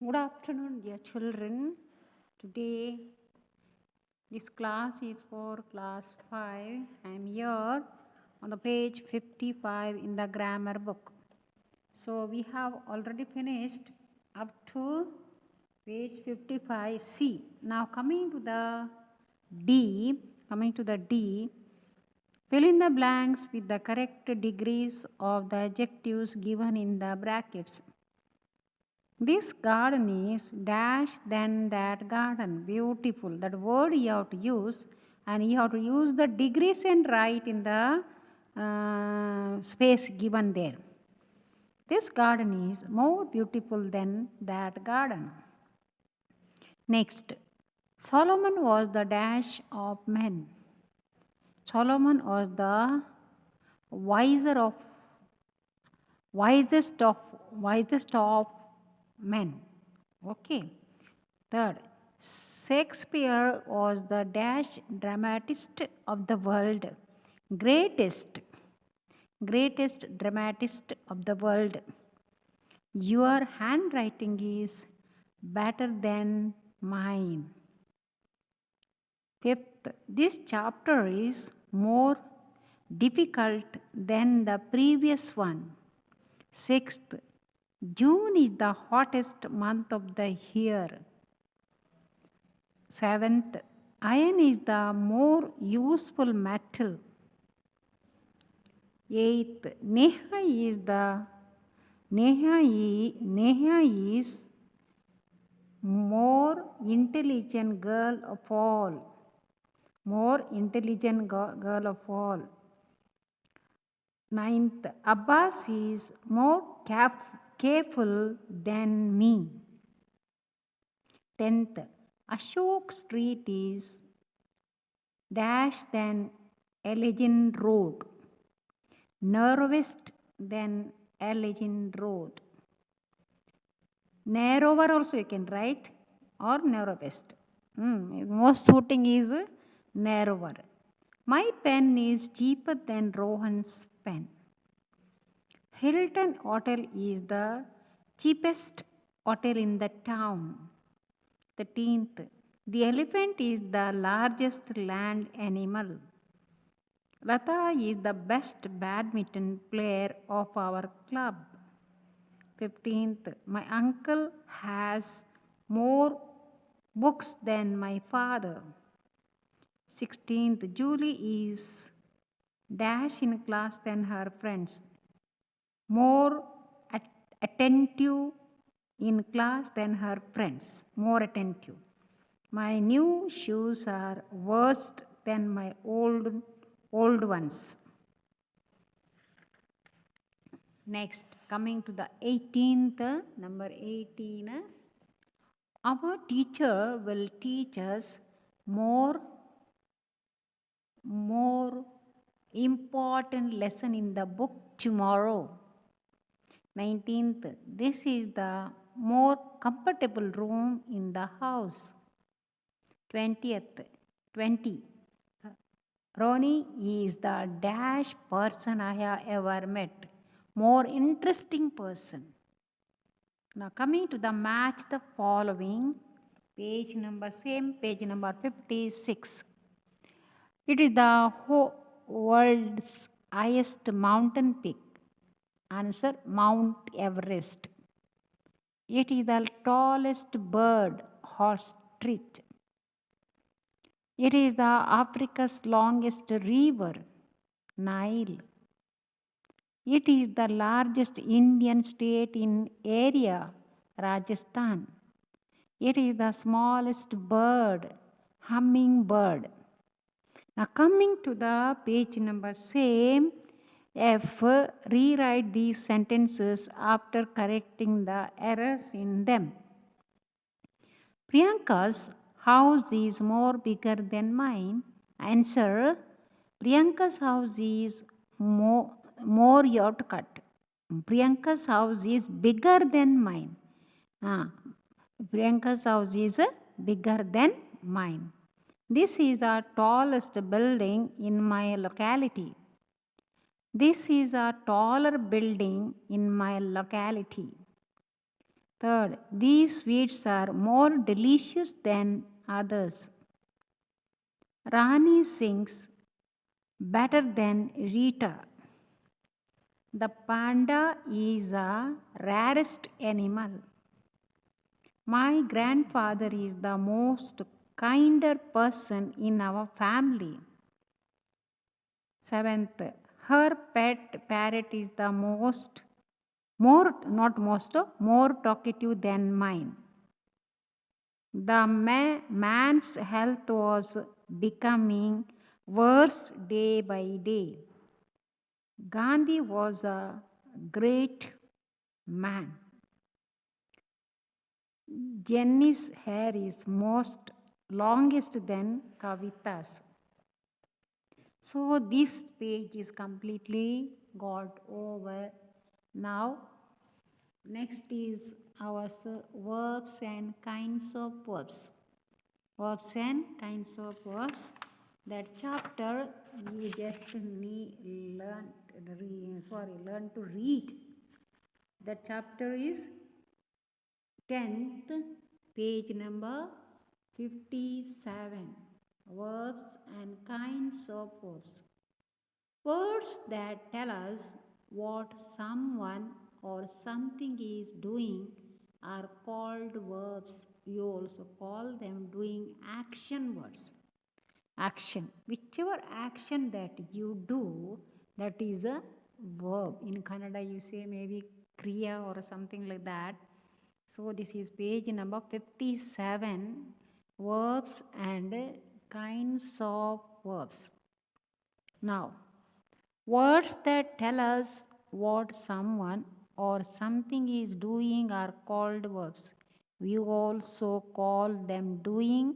Good afternoon, dear children. Today, this class is for class 5. I am here on the page 55 in the grammar book. So, we have already finished up to page 55C. Now, coming to the D, fill in the blanks with the correct degrees of the adjectives given in the brackets. This garden is dash than that garden. Beautiful. That word you have to use, and you have to use the degrees and write in the space given there. This garden is more beautiful than that garden. Next, Solomon was the dash of men. Solomon was the wisest of men. Okay. Third, Shakespeare was the dash dramatist of the world. Greatest dramatist of the world. Your handwriting is better than mine. Fifth, this chapter is more difficult than the previous one. Sixth, June is the hottest month of the year. Seventh, iron is the more useful metal. Eighth, Neha is more intelligent girl of all. More intelligent girl of all. Ninth, Abbas is more careful than me. 10th, Ashok Street is dash than Elgin Road. Narrowest than Elgin Road. Narrower also you can write, or narrowest. Most suiting is narrower. My pen is cheaper than Rohan's pen. Hilton Hotel is the cheapest hotel in the town. 13th, the elephant is the largest land animal. Lata is the best badminton player of our club. 15th, my uncle has more books than my father. 16th, Julie is dash in class than her friends. More attentive in class than her friends. More attentive. My new shoes are worse than my old ones. Next, coming to the 18th, number 18. Our teacher will teach us more important lesson in the book tomorrow. 19th, this is the more comfortable room in the house. 20. Ronnie is the dash person I have ever met. More interesting person. Now coming to the match the following, page number 56. It is the world's highest mountain peak. Answer, Mount Everest. It is the tallest bird, ostrich. It is the Africa's longest river, Nile. It is the largest Indian state in area, Rajasthan. It is the smallest bird, hummingbird. Now coming to the page number same, F, rewrite these sentences after correcting the errors in them. Priyanka's house is more bigger than mine. Answer, Priyanka's house is more yacht cut. Priyanka's house is bigger than mine. Priyanka's house is bigger than mine. This is the tallest building in my locality. This is a taller building in my locality. Third, these sweets are more delicious than others. Rani sings better than Rita. The panda is a rarest animal. My grandfather is the most kinder person in our family. Seventh, her pet parrot is the more talkative than mine. The man's health was becoming worse day by day. Gandhi was a great man. Jenny's hair is most longest than Kavita's. So this page is completely got over. Now next is our verbs and kinds of verbs. Verbs and kinds of verbs. That chapter you just learn to read. That chapter is 10th, page number 57. Verbs and kinds of verbs. Words that tell us what someone or something is doing are called verbs. You also call them doing action words. Action. Whichever action that you do, that is a verb. In Kannada, you say maybe kriya or something like that. So, this is page number 57, verbs and kinds of verbs. Now, words that tell us what someone or something is doing are called verbs. We also call them doing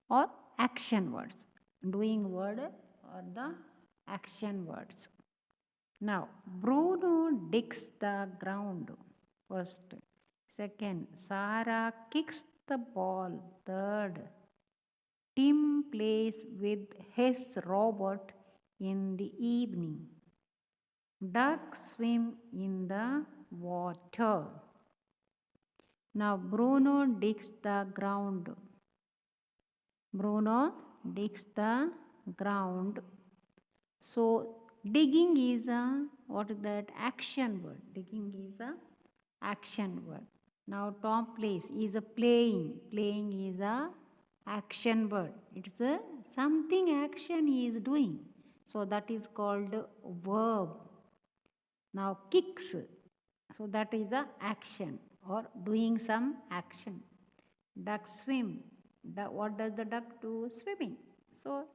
or action words. Doing word or the action words. Now, Bruno digs the ground. First. Second, Sarah kicks the ball. Third, Tim plays with his robot in the evening. Ducks swim in the water. Now, Bruno digs the ground. Bruno digs the ground. So, digging is a, what is that? Action word. Digging is a action word. Now, Tom plays is a playing. Playing is a action word. It's a something action he is doing. So, that is called verb. Now, kicks. So, that is a action or doing some action. Duck swim. What does the duck do? Swimming. So,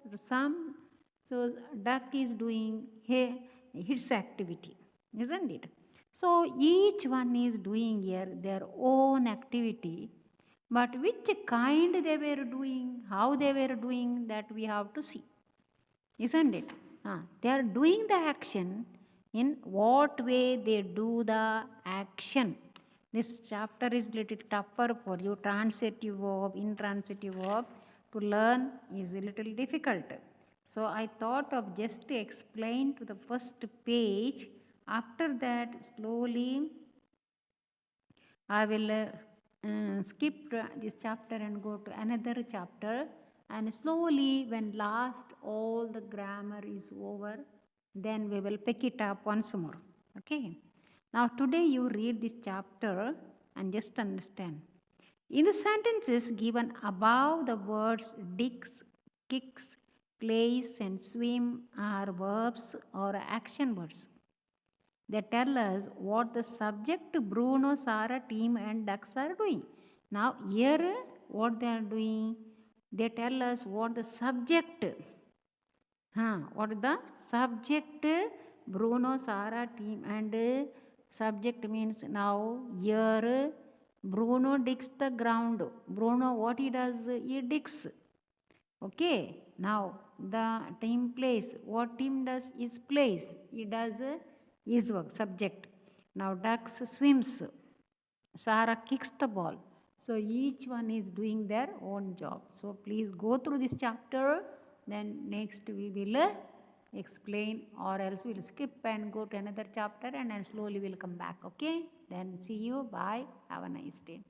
duck is doing its activity, isn't it? So, each one is doing here their own activity, but which kind they were doing, how they were doing, that we have to see, isn't it? They are doing the action. In what way they do the action? This chapter is little tougher for you. Transitive verb, intransitive verb to learn is a little difficult. So I thought of just to explain to the first page. After that, slowly I will skip this chapter and go to another chapter. And slowly, when last all the grammar is over, then we will pick it up once more. Okay. Now, today you read this chapter and just understand. In the sentences given above, the words digs, kicks, plays, and swim are verbs or action words. They tell us what the subject Bruno, Sarah, team, and ducks are doing. Now, here, what they are doing, they tell us what the subject. What is the subject? Bruno, Sarah, team, and subject means now here Bruno digs the ground. Bruno, what he does? He digs. Okay. Now the team plays. What team does is plays. He does his work. Subject. Now ducks swims. Sarah kicks the ball. So each one is doing their own job. So please go through this chapter. Then next we will explain, or else we'll skip and go to another chapter and then slowly we'll come back. Okay. Then see you. Bye. Have a nice day.